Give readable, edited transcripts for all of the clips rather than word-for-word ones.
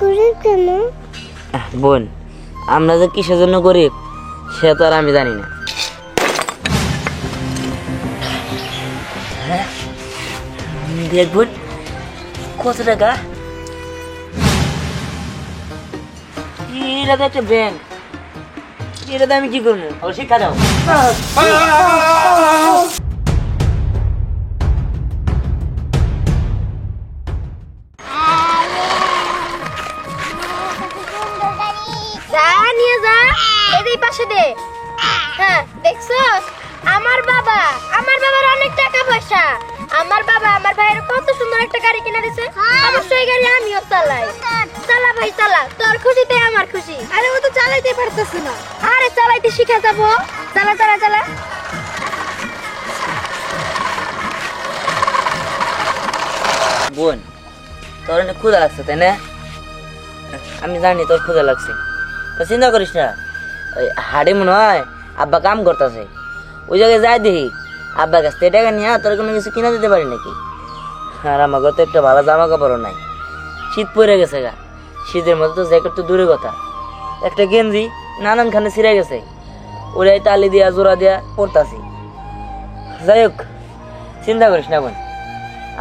গরিব কেন? বোন, আমরা যে কিসের জন্য গরিব সে তো আর আমি জানি না। দেখ বোন, কত টাকা? এটা তো একটা ব্যাংক, এটাতে আমি কি করবো? ও শিক্ষা দাও। নিয়ে যা, এই পাশে দে। হ্যাঁ দেখছস, আমার বাবার অনেক টাকা পয়সা। আমার বাবা আমার ভাইয়ের কত সুন্দর একটা গাড়ি কিনে দিয়েছে। অবশ্যই গাড়ি আমিও চালাই। চালা ভাই চালা, তোর খুশিতে আমার খুশি। আরে ও তো চালাইতে পারতেছে না। আরে চালাইতে শিখে যাবো। চালা চালা চালা। বোন, তোর অনেক ক্ষুধা লাগছে তাই না? আমি জানি তোর ক্ষুধা লাগছে, তো চিন্তা করিস না। ওই হাড়ে মনে হয় আব্বা কাম করতেছে, ওই জায়গায় যাই দেখি আব্বার কাছ থেকে টাকা নিয়ে তোর কোনো কিছু কিনা দিতে পারি নাকি। আর আমাকে তো একটা ভালো জামা কাপড়ও নাই, শীত পড়ে গেছে গা। শীতের মধ্যে তো জ্যাকেট তো দূরের কথা, একটা গেঞ্জি নানানখানে ছিঁড়ে গেছে, ওরাই তালি দিয়া জোড়া দিয়া পড়তাছি। যাই হোক, চিন্তা করিস না বোন,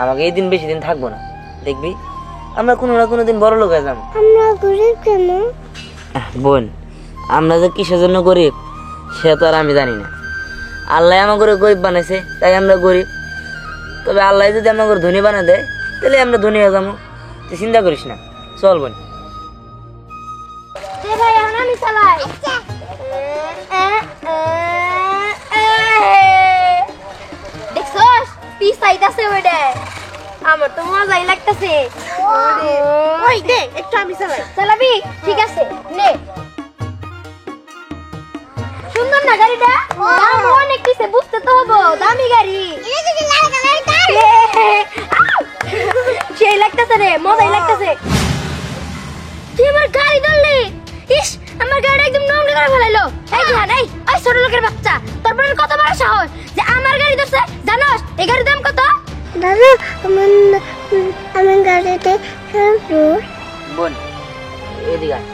আমাকে এই দিন বেশি দিন থাকবো না, দেখবি আমরা কোনো না কোনো দিন বড় লোক হয়ে যাবো। আমরা গরিব কেন? বোন, আমরা যে কিসের জন্য গরিব সে তো আর আমি জানি না। আল্লাহ আমাকে গরিব বানাইছে তাই আমরা গরিব, তবে আল্লাহ যদি আমাকে ধনী বানা দেয় তাহলে আমরা ধনী হয়ে যাবো। তুই চিন্তা করিস না, চল বোন। ভাই এখন আমি চালাই। দেখছস পিস আইতাছে ওইটা, আমার তো মজাই লাগতেছে। ওই দে একটু আমি চালাই। চালাবি? ঠিক আছে নে। সুন্দর না গাড়িটা? দাম অনেক কিসে বুঝতে তো হবো, দামি গাড়ি। সেই লাগতেছে রে, মজাই লাগতেছে। তুই আমার গাড়ি ধরলি? ইস, আমার গাড়ি একদম নোংরা করে ফেলাইলো। এই ধ্যান, এই ওই ছোট লোকের বাচ্চা, তোর বোনের কত বড় সাহস যে আমার গাড়ি ধরছে? জানোস এই গাড়ির দাম কত? দাদা আমার গাড়িতে খেলবো। বোন এদিকে আয়।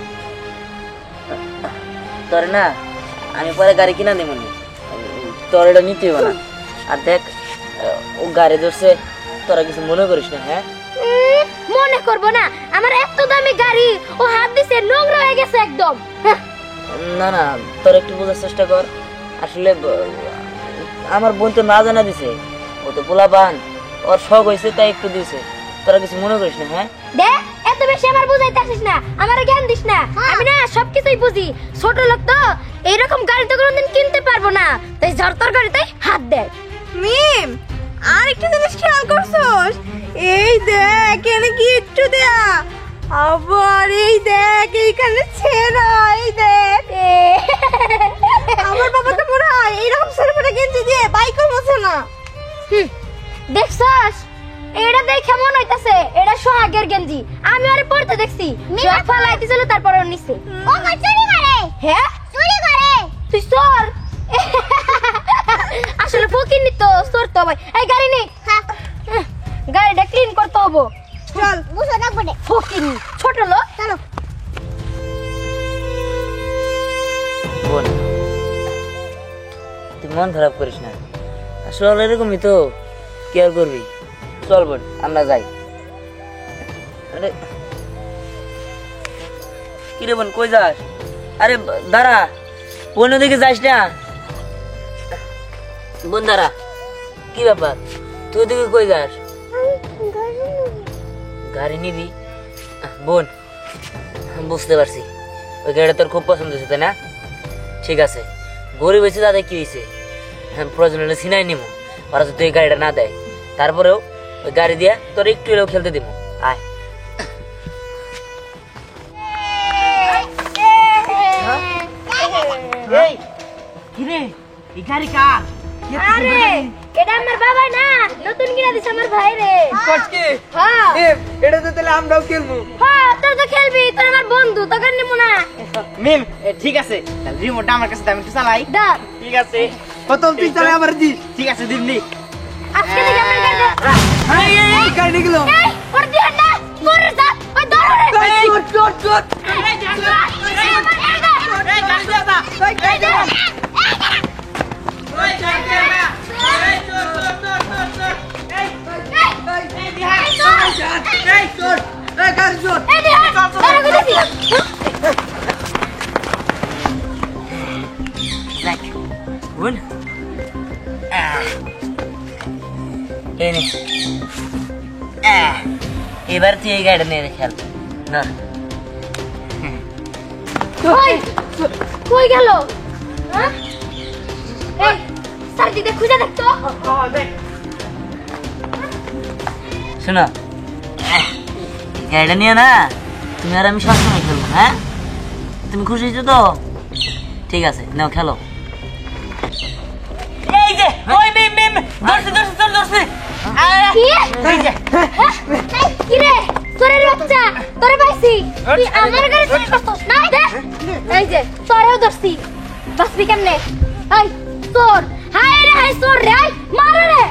তোর না আমি পরে গাড়ি কিনা দেবো নি, তোর এটা নিতে হবে না। আর দেখ ও গাড়ি ধরছে, তোরা কিছু মনে করিস না। হ্যাঁ মনে করবো না, আমার এত দামি গাড়ি ও হাত দিছে নোংরা হয়ে গেছে একদম। না না, তোর একটু বোঝার চেষ্টা কর। আসলে আমার বোন তো না জানা দিছে, ও তো পোলাপান, ওর শখ হয়েছে তাই একটু দিছে, তোরা কিছু মনে করিস না। হ্যাঁ দেখ, এত বেশি আমার বুঝাইতে আসিস না, আমার জ্ঞান দিস না। আমি না সবকিছুই বুঝি, ছোট লোক তো এইরকম গাড়ি তো কোনোদিন কিনতে পারবো না, তাই জরতর গাড়িতে হাত দেয়। মিম, আর একটা জিনিস খেয়াল করছস? এই দেখ এখানে কি একটু দেয়া, আবার এই দেখ এইখানে ছেঁড়া। এই দেখ আমার বাবা তো মনে হয় এইরকম ছেড়ে ফেটে গেঞ্জি দিয়ে বাইকও মোছে না। দেখছস, এটা দেখে মনে হইতাছে এটা সোহাগের গেঞ্জি। আমি আরে পড়তে দেখছি, সব ফালাইতেছিল তারপর ওর নিচে। ও মা চুরি করে। হ্যাঁ চুরি করে? তুই চোর? আসলে ফকির নি তো, চোর তো ভাই। এই গাড়ি নে, গাড়িটা ক্লিন করতে হবো। চল বুঝো না বলে ফকির নি, ছোট লোক। চলো বোন, তুই মন খারাপ করিস না, আসলে এরকমই তো, কি আর করবি। চল বোন আমরা যাই। আরে কিরে বোন কই যাস? আরে দাঁড়া বোন, ওদিকে যাস না। বোন দাঁড়া, কি ব্যাপার তুই ওদিকে কই যাস? গাড়ি নিবি? বোন বুঝতে পারছি, ওই গাড়িটা তোর খুব পছন্দ হয়েছে তাই না? ঠিক আছে, গরিব হয়েছে তাদের কি হয়েছে, প্রয়োজন হলে ছিনাই নিবো। ওরা যদি এই গাড়িটা না দেয় তারপরেও ওই গাড়ি দিয়ে তোর একটু এলেও খেলতে দিব। আয় এই কিরে, এই গাড়ি কার? আরে এটা আমার বাবা না, নতুন কিনা দিছে আমার ভাই রে। কচকে হ্যাঁ এটা তো তাহলে আমরাও খেলবো। হ্যাঁ, তোর তো খেলবি, তোর আমার বন্ধু, তোকে নিমু না। মিম ঠিক আছে, তাহলে রিমোটটা আমার কাছে, আমি একটু চালাই। দাও ঠিক আছে, প্রথম তুই চালাই আবার দিস। ঠিক আছে দিবনি। আজকে থেকে আমার গাড়ি এই গাড়ি গেল। এই ওর দিয়ে না, ওর যা, ওই ধর রে। দেখ বোন এই নে এবার তুই এই গাড়ি নিয়ে খেল না কই কই গেল হ্যাঁ এই চারদিকে খুঁজে দেখতো শোনো গাড়িটা নিয়ে না তুমি আর আমি সবসময় খেলবো হ্যাঁ তুমি খুশি হয়েছো তো ঠিক আছে নাও খেলো এই যে ওই মিম মিম ধরছি ধরছি ধর ধরছি কি এই যে কি রে তোরের বাচ্চা তোরে পাইছি তুই আমার গাড়ি চুরি করছস না দে এই যে তোরেও ধরছি বাসবি কেমনে এই তোর হাই রে হাই তোর রে মার রে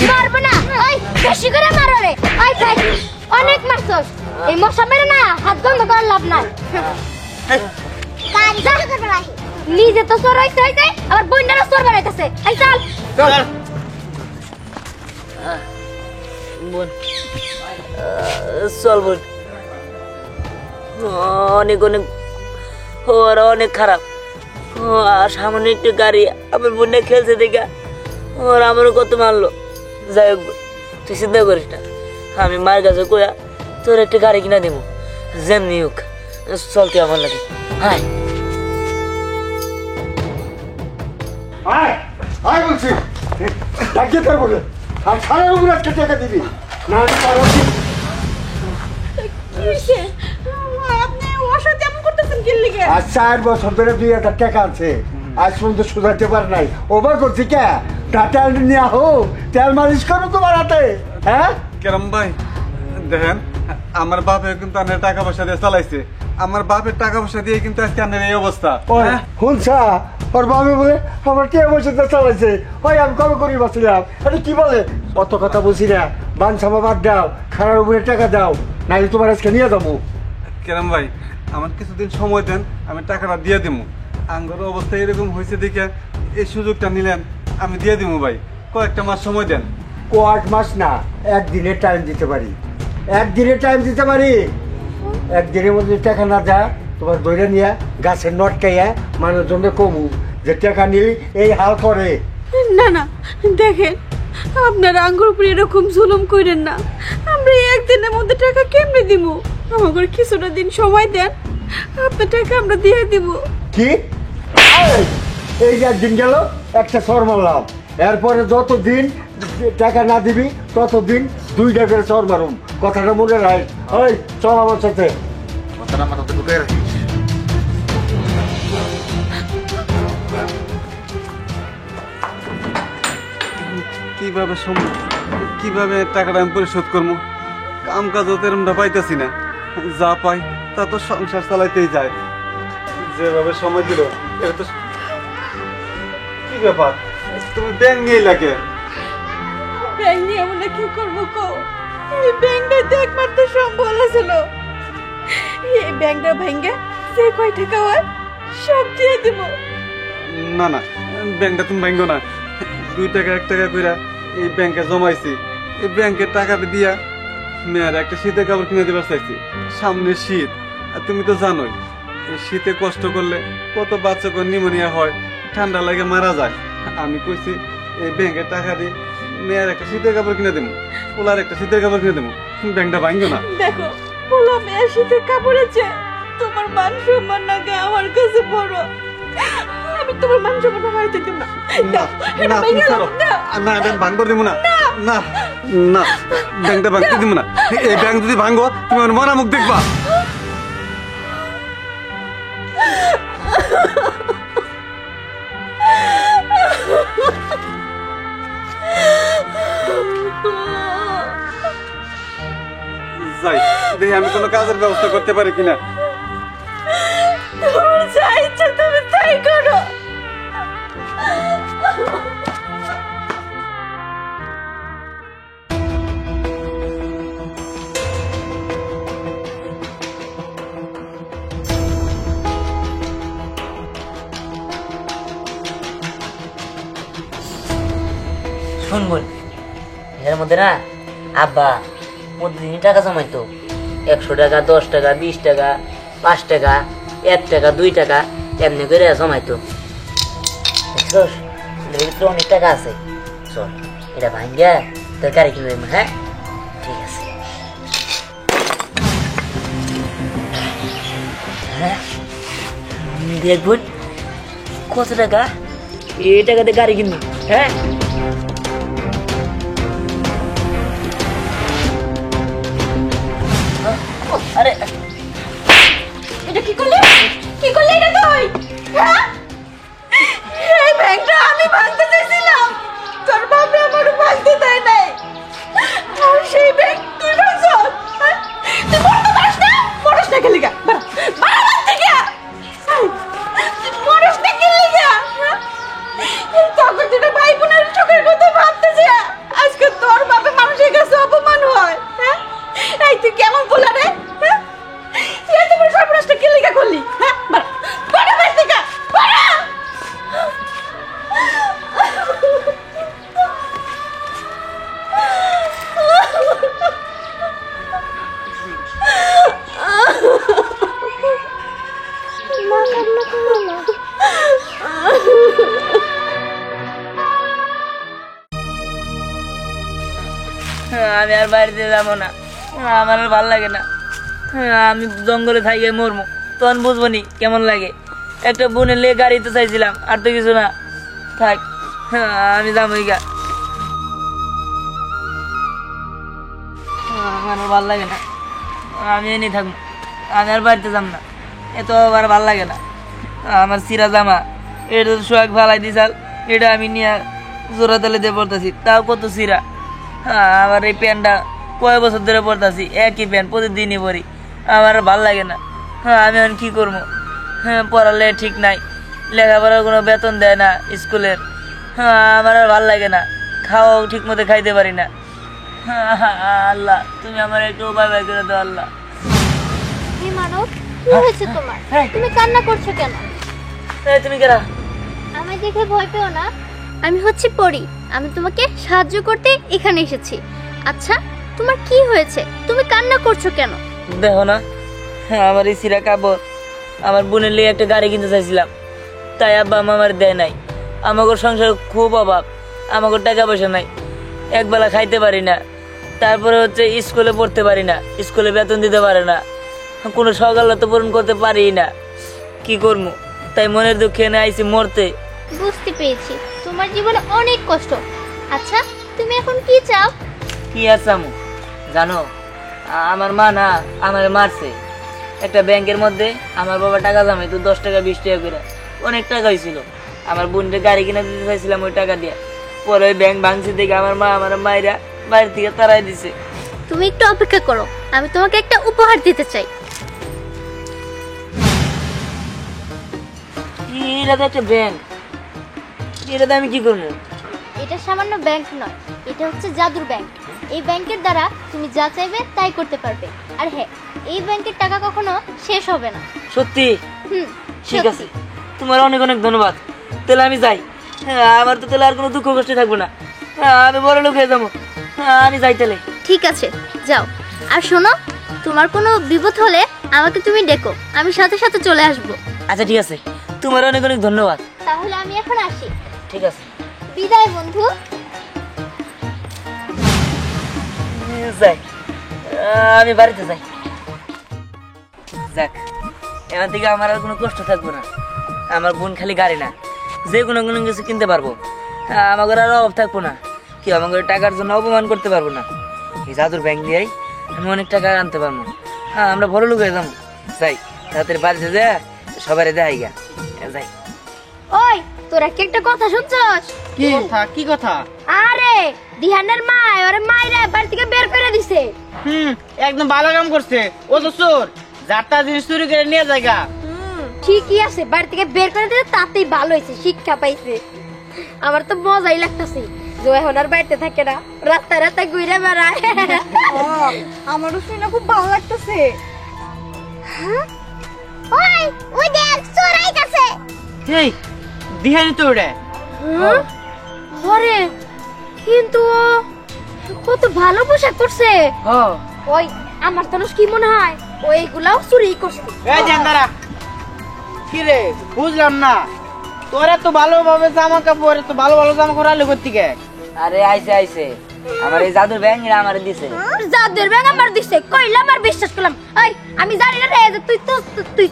মারবো না ওই বেশি করে মারো রে ওই খাই অনেক মারছস এই মশা মেরে না হাত বন্ধ করার লাভ নাই নিজে তো চোর হইতে হইতে আবার বন্যারও চোর বানাইতেছে এই চল বোন চল বোন অনেক অনেক ওরা অনেক খারাপ সামনে একটু গাড়ি আমার বোনটা খেলছে দেখা ওরা আমারও কত মারলো যাই হোক তুই চিন্তা করিস না আমি মার কাছে কয়া তোর একটা গাড়ি কিনা দেবো যেমনি হোক চল তুই আমার লাগে হ্যাঁ আয় আয় বলছি ডাকিয়ে তোর বলে আর সারা উপরে একটা টাকা দিবি না আমি পারো আপনি ওর সাথে এমন করতেছেন কি লিগে? আর 4 বছর ধরে 2000 টাকা আছে আজ পর্যন্ত সুধাতে পার নাই ওভার করছি কে টাটা নিয়ে হো তেল মালিশ করো তোমার হাতে হ্যাঁ কেরম ভাই দেখেন আমার বাপে কিন্তু আনের টাকা পয়সা দিয়ে চালাইছে আমার বাপের টাকা পয়সা দিয়ে কিন্তু আজকে আনের এই অবস্থা শুনছা ওর বাবা বলে আমার কে বসে চালাইছে ওই আমি কবে করি বাঁচলাম আরে কি বলে অত কথা বলছি না বান সামা বাদ দাও খারাপ উপরে টাকা দাও নাহলে তোমার আজকে নিয়ে যাবো কেরম ভাই আমার কিছুদিন সময় দেন আমি টাকাটা দিয়ে দিবো আঙ্গর অবস্থা এরকম হয়েছে দেখে এই সুযোগটা নিলেন আমি দিয়ে দিব ভাই কয়েকটা মাস সময় দেন কয়েক মাস না একদিনের টাইম দিতে পারি একদিনের টাইম দিতে পারি একদিনের মধ্যে টাকা না যা তোমার দইরা নিয়ে গাছের নটকাইয়া মানুষজনকে কমু যে টাকা নিলি এই হাল করে না না দেখেন আপনার আঙ্গুর উপরে এরকম জুলুম করেন না আমরা একদিনের মধ্যে টাকা কেমনে দিব আমাদের কিছুটা দিন সময় দেন আপনার টাকা আমরা দিয়ে দিব কি এই যে একদিন গেল একটা সর মারলাম এরপরে যতদিন টাকা না দিবি ততদিন 2 টাকার সর মারুম কথাটা মনে রাখ ওই চল আমার সাথে কথাটা মাথাতে ঢুকে রাখিস কিভাবে টাকাটা আমি পরিশোধ করবো কাম কাজও তেরমটা পাইতেছি না যা পাই তা তো সংসার চালাইতেই যায় যেভাবে সময় দিল এটা তো কি ব্যাপার তুমি ব্যাংক নিয়ে লাগে ব্যাংক নিয়ে আমরা কি করবো কো এই ব্যাংকটা তো একমাত্র সম্বল ছিল এই ব্যাংকটা ভেঙে যে কয় টাকা হয় সব দিয়ে দিব না না ব্যাংকটা তুমি ভাঙ্গো না 2 টাকা 1 টাকা কইরা এই ব্যাংকে জমাইছি এই ব্যাংকের টাকাটা দিয়া মেয়ের একটা শীতের কাপড় কিনে দিবার চাইছি সামনে শীত আর তুমি তো জানোই এই শীতে কষ্ট করলে কত বাচ্চাকে নিউমোনিয়া হয় ঠান্ডা লাগে মারা যায় আমি কইছি এই ব্যাংকের টাকা দিয়ে মেয়ের একটা শীতের কাপড় কিনে দেবো পোলার একটা শীতের কাপড় কিনে দেবো ব্যাংকটা ভাঙ্গো না দেখো বলো মেয়ের শীতের কাপড়ের চেয়ে তোমার মান সম্মান নাকি আমার কাছে বড় আমি তোমার মান সম্মান হারাইতে দেব না না না তুমি ছাড়ো না ব্যাংক ভাঙবো দিব না না না ব্যাংকটা ভাঙতে দিব না এই ব্যাংক যদি ভাঙো তুমি আমার মরা মুখ দেখবা যাই দেখি আমি কোনো কাজের ব্যবস্থা করতে পারি কিনা তোমার যা ইচ্ছা তুমি শুনবুন এর মধ্যে না আব্বা প্রতিদিনই টাকা জমাইতো 100 টাকা 10 টাকা 20 টাকা 5 টাকা 1 টাকা 2 টাকা এমনি করে জমাইতো দেখছস এর ভিতরে অনেক টাকা আছে চল এটা ভাঙ্গা তোর গাড়ি কিনে দেবো হ্যাঁ ঠিক আছে হ্যাঁ দেখুন কত টাকা এই টাকাতে গাড়ি কিনবি হ্যাঁ আরে এটা কি করলি এটা তুই হ্যাঁ এই ব্যাংকটা আমি ভাঙতে চাইছিলাম তোর বাবা আমার ভাঙতে দেয় নাই আর সেই ব্যাংক তুই ভাঙছ তুই মরস না গেলি গা বাড়া থেকে তুই মরস না গেলি গা তখন তুই ভাই বোনের চোখের কথা ভাবতেছে আজকে তোর বাবা মানুষের কাছে অপমান হয় হ্যাঁ এই তুই কেমন বলা রে হ্যাঁ তুই তোমার সর্বনাশটা কি লিগা করলি হ্যাঁ বাড়া বাড়া থেকে বাড়া আমি আর বাড়িতে যাবো না আমার আর ভালো লাগে না আমি জঙ্গলে থাকি মরমু তখন বুঝবো নি কেমন লাগে একটা বোনের লেগে গাড়িতে চাইছিলাম আর তো কিছু না থাক আমি যাবো গা আমার আর ভালো লাগে না আমি এনে থাকবো আমি আর বাড়িতে যাব না এত আর ভালো লাগে না আমার সিরা জামা এটা তো সোয়াগ ফালাই দিছাল এটা আমি নিয়ে জোড়া তালে দিয়ে পড়তেছি তাও কত সিরা আমার এই প্যান্টটা কয় বছর ধরে পড়তেছি একই প্যান্ট প্রতিদিনই পরি আমার আর ভালো লাগে না আমি এখন কী করবো পড়ালে ঠিক নাই লেখাপড়ার কোনো বেতন দেয় না স্কুলের আমার আর ভালো লাগে না খাওয়াও ঠিক মতো খাইতে পারি না আল্লাহ তুমি আমার একটু উপায় বাই করে দাও আল্লাহ কি মানব কি হয়েছে তোমার তুমি কান্না করছো কেন তুমি কেরা আমায় দেখে ভয় পেও না আমি হচ্ছি পরি আমি তোমাকে সাহায্য করতে এখানে এসেছি আচ্ছা তোমার কি হয়েছে তুমি কান্না করছো কেন দেখো না আমার এই সিরা কাপড় আমার বোনের লিয়ে একটা গাড়ি কিনতে চাইছিলাম তাই আব্বা আম্মা আমার দেয় নাই আমাকে সংসার খুব অভাব আমাকে টাকা পয়সা নাই একবেলা খাইতে পারি না তারপরে হচ্ছে স্কুলে পড়তে পারি না স্কুলে বেতন দিতে পারে না কোনো সকালে তো পূরণ করতে পারি না কি করবো তাই মনের দুঃখে এনে আইছি মরতে বুঝতে পেরেছি তোমার জীবনে অনেক কষ্ট আচ্ছা তুমি এখন কি চাও কি আসামু জানো আমার মা না আমার মারছে একটা ব্যাংকের মধ্যে আমার বাবা টাকা জমাইতো 10 টাকা 20 টাকা করে অনেক টাকা হয়েছিল আমার বোনকে গাড়ি কিনে দিতে চাইছিলাম ওই টাকা দিয়ে পরে ওই ব্যাংক ভাঙছে দেখে আমার মা আমার মায়েরা বাইরে থেকে তাড়াই দিছে তুমি একটু অপেক্ষা করো আমি তোমাকে একটা উপহার দিতে চাই এটা তো একটা ব্যাংক এটাতে আমি কি করবো এটা সামান্য ব্যাংক নয় এটা হচ্ছে জাদুর ব্যাংক এই ব্যাংকের দ্বারা তুমি যা চাইবে তাই করতে পারবে আর হ্যাঁ এই ব্যাংকের টাকা কখনো শেষ হবে না সত্যি হুম ঠিক আছে তোমার অনেক অনেক ধন্যবাদ তাহলে আমি যাই আমার তো তাহলে আর কোনো দুঃখ কষ্ট থাকবো না আমি বড় লোক হয়ে যাবো আমি যাই তাহলে ঠিক আছে যাও আর শোনো তোমার কোনো বিপদ হলে আমাকে তুমি ডেকো আমি সাথে সাথে চলে আসবো আচ্ছা ঠিক আছে তোমার অনেক অনেক ধন্যবাদ তাহলে আমি এখন আসি ঠিক আছে বিদায় বন্ধু যাই আমি বাড়িতে যাই যাক এখান থেকে আমার আর কোনো কষ্ট থাকবো না আমার বোন খালি গাড়ি না যে কোনো কোনো কিছু কিনতে পারবো আমাকে আর অভাব থাকবো না কি আমাকে টাকার জন্য অপমান করতে পারবো না এই জাদুর ব্যাংক দিয়েই আমি অনেক টাকা আনতে পারবো আমরা বড় লোক হয়ে যাবো যাই তাদের বাড়িতে যা সবাই দেখাই গা যাই ওই তোরা কি একটা কথা শুনছস কি কথা আরে দিহানের মা আরে মাইরা বাড়ি থেকে বের করে দিছে একদম ভালো কাম করছে ও তো চোর যারটা জিনিস চুরি করে নিয়ে জায়গা ঠিকই আছে বাড়ি থেকে বের করে দিলে তাতেই ভালো হয়েছে শিক্ষা পাইছে আমার তো মজাই লাগতেছে যে এখন আর বাড়িতে থাকে না রাস্তায় রাস্তায় ঘুরে বেড়ায় আমারও শুনে খুব ভালো লাগতেছে ওই ওই দেখ চোরাই গেছে এই দিহানি তো ওটা ওরে কিন্তু ও কত ভালো পোশাক করছে। ওই আমার তো কি মনে হয় ও এইগুলাও চুরি করছে। এই দেন দাঁড়া, কি রে বুঝলাম না, তোরা তো ভালোভাবে জামা কাপড় তো ভালো ভালো জামা কাপড় আলো করতে গে। আরে আইছে আইছে, আমার এই জাদুর ব্যাং আমার দিছে। যাদের ব্যাগ আমার দিছে কইলাম আর বিশ্বাস করলাম। এই আমি জানি না রে যে তুই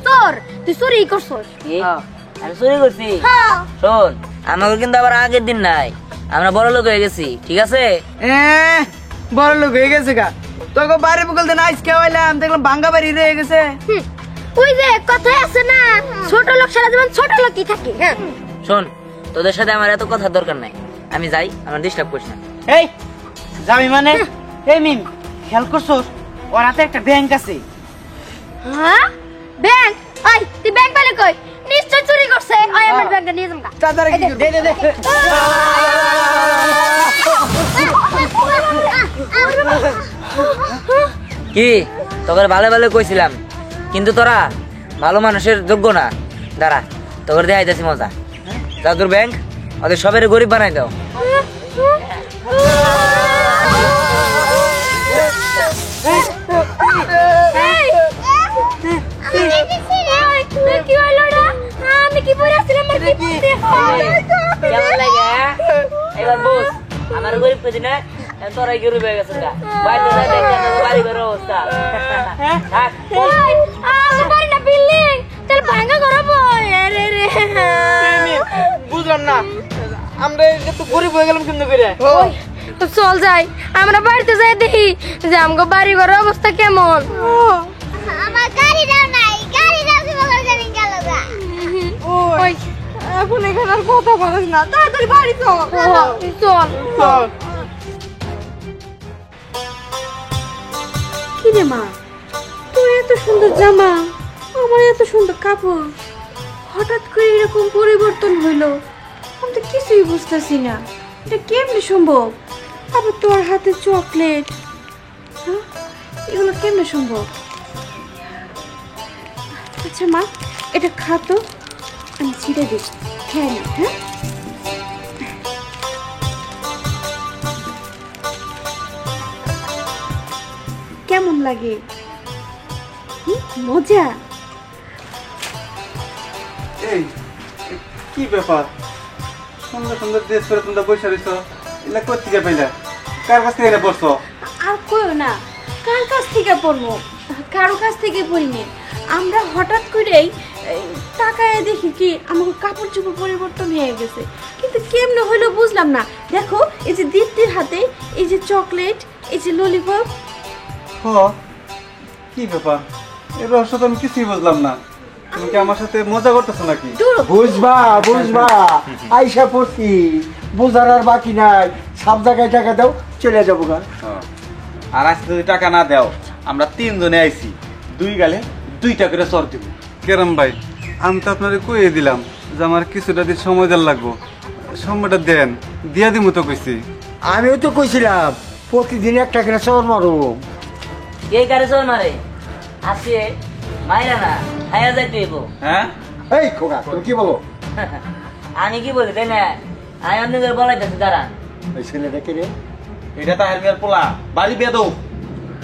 চুরি করছস। কি আমি চুরি করছি? হ্যাঁ শোন, আমাকে কিন্তু আবার আগের দিন নাই, আমরা বড় লোক হয়ে গেছি, ঠিক আছে? বড় লোক হয়ে গেছে গা, তোকে বাড়ি বকল দেন আইস খাওয়াইলাম, দেখলাম ভাঙ্গা বাড়ি রয়ে গেছে। হুম, ওই যে কথায় আছে না, ছোট লোক সারা জীবন ছোট লোকই থাকে। হ্যাঁ শোন, তোদের সাথে আমার এত কথার দরকার নাই, আমি যাই, আমার ডিস্টার্ব করিস না। এই যাবি মানে? এই মিম খেয়াল করছো ওর হাতে একটা ব্যাংক আছে? হ্যাঁ ব্যাংক? এই তুই ব্যাংক পেলে কই? নিশ্চয় চুরি করছে। ওই আমার ব্যাংকটা নিয়ে যাম গা। তাড়াতাড়ি কি দে দে দে। কি তোকে ভালো ভালো কইছিলাম, কিন্তু তোরা ভালো মানুষের যোগ্য না। দাঁড়া, তোকে দেখাই যাচ্ছি মজা। জাদুর ব্যাংক ওদের সবের গরিব বানাই দাও। কি হলো রে? আমি কি পরে আসছিলাম? কেমন লাগে? এবার বস, আমার গরিব পেদি না, তোরাই গরিব হয়ে গেছে। বাড়িতে যাই দেখেন বাড়ি ঘরের অবস্থা। থাক, বস। আমার বাড়ি না বিল্ডিং, তাহলে ভাঙা করবো। আরে রে বুঝলাম না, আমরা তো গরিব হয়ে গেলাম কেমনে করে? চল যাই, আমরা বাড়িতে যাই দেখি যে আমগো বাড়ি ঘরের অবস্থা কেমন। আমার গাড়িটাও নাই, গাড়িটাও কি বলার জানি গেল গা। ওই এখন এখানে আর কথা বলিস না, তাড়াতাড়ি বাড়ি চল। চল। কি রে মা, তোর এত সুন্দর জামা, আমার এত সুন্দর কাপড়, হঠাৎ করে এরকম পরিবর্তন হইলো? আমি তো কিছুই বুঝতেছি না, এটা কেমনে সম্ভব? আবার তোর হাতে চকলেট, হ্যাঁ? এগুলো কেমনে সম্ভব? আচ্ছা মা, এটা খা তো, আমি ছিঁড়ে দিই, খেয়ে নে। হ্যাঁ কেমন লাগে? মজা? এই কি ব্যাপার, সুন্দর সুন্দর ড্রেস পরে তোমরা বসে রয়েছো, এগুলা কোথেকে পাইলা? কার কাছ থেকে এনে পড়ছো? আর কইও না, কার কাছ থেকে পড়বো? কারো কাছ থেকে পড়িনি, আমরা হঠাৎ করেই তাকায় দেখি কি আমাকে কাপড় চোপড় পরিবর্তন হয়ে গেছে, কিন্তু কেমনে হইলো বুঝলাম না। দেখো এই যে দীপ্তির হাতে এই যে চকলেট, এই যে ললিপপ। হ, কি ব্যাপার, এই রহস্য তো আমি কিছুই বুঝলাম না। তুমি কি আমার সাথে মজা করতেছো নাকি? বুঝবা আইসা পড়ছি, বোঝার আর বাকি নাই। সব জায়গায় টাকা দাও, চলে যাবো গা। আর আজকে যদি টাকা না দাও, আমরা তিনজনে আইছি, দুই গালে 2টা করে চর দিব। কেরম ভাই, আমি তো আপনারে কইয়ে দিলাম যে আমার কিছুটা দিন সময় দেওয়ার লাগবো, সময়টা দেন, দিয়া দিমু তো কইছি। আমিও তো কইছিলাম প্রতিদিন একটা করে চর মারো। এই কারে চল মারে আসে মাইরা না, হায়া যাই তুই। হ্যাঁ এই খোকা, তুমি কি বলো? আমি কি বলি তাই না? আমি আপনাদের বলাইতেছি, দাঁড়ান। ওই ছেলেটা কে রে? এটা তাহের মিয়ার পোলা, বাড়ি বেদৌ।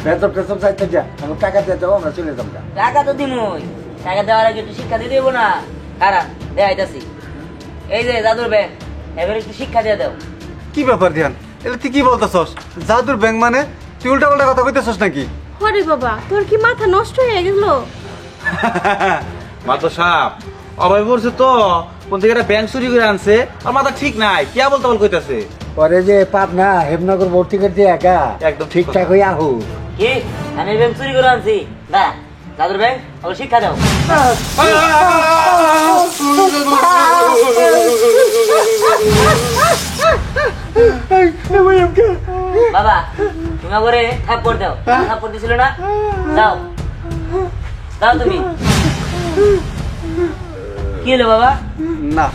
বেতন টেতন চাইতে যা, আমার টাকা দিয়ে যাবো, আমরা চলে যাবো গা। টাকা তো দিমই, টাকা দেওয়ার আগে একটু শিক্ষা দিয়ে দেবো না? কারণ দেখাইতেছি, এই যে জাদুর ব্যাংক, এবার একটু শিক্ষা দিয়ে দাও। কি ব্যাপার ধ্যান, এটা তুই কি বলতেছস? জাদুর ব্যাংক মানে? তুই উল্টা পাল্টা কথা কইতেছস নাকি? হরে বাবা, তোর কি মাথা নষ্ট হয়ে গেল? মাতো সাপ অভাবে পড়ছে তো, কোন থেকে একটা ব্যাংক চুরি করে আনছে, আর মাথা ঠিক নাই, কি বলতে বল কইতাছে। পরে যে পাবনা হেমনগর ভর্তি করে দিয়ে একা একদম ঠিক ঠিকঠাক হয়ে আহু। কি আমি ব্যাংক চুরি করে আনছি? না, জাদুর ব্যাংক ওকে শিক্ষা দাও। বাবা তুমি করে থাপ্পড় দাও, থাপ্পড় দিছিল না? দাও দাও তুমি। কি হলো বাবা? না,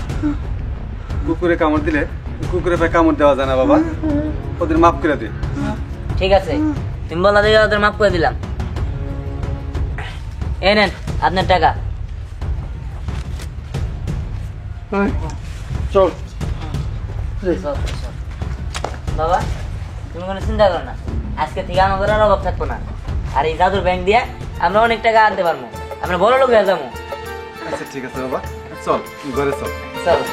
কুকুরে কামড় দিলে কুকুরে ভাই কামড় দেওয়া যায় না বাবা, ওদের মাফ করে দে। ঠিক আছে, তুমি বলা দিয়ে ওদের মাফ করে দিলাম। এই নেন আপনার টাকা। চল। বাবা তুমি কোনো চিন্তা করো না, আজকে থেকে আমাদের আর অভাব থাকবো না। আর এই জাদুর ব্যাংক দিয়ে আমরা অনেক টাকা আনতে পারবো, আমরা বড় লোক হয়ে যাবো। আচ্ছা ঠিক আছে বাবা, চল ঘরে চল। চলো।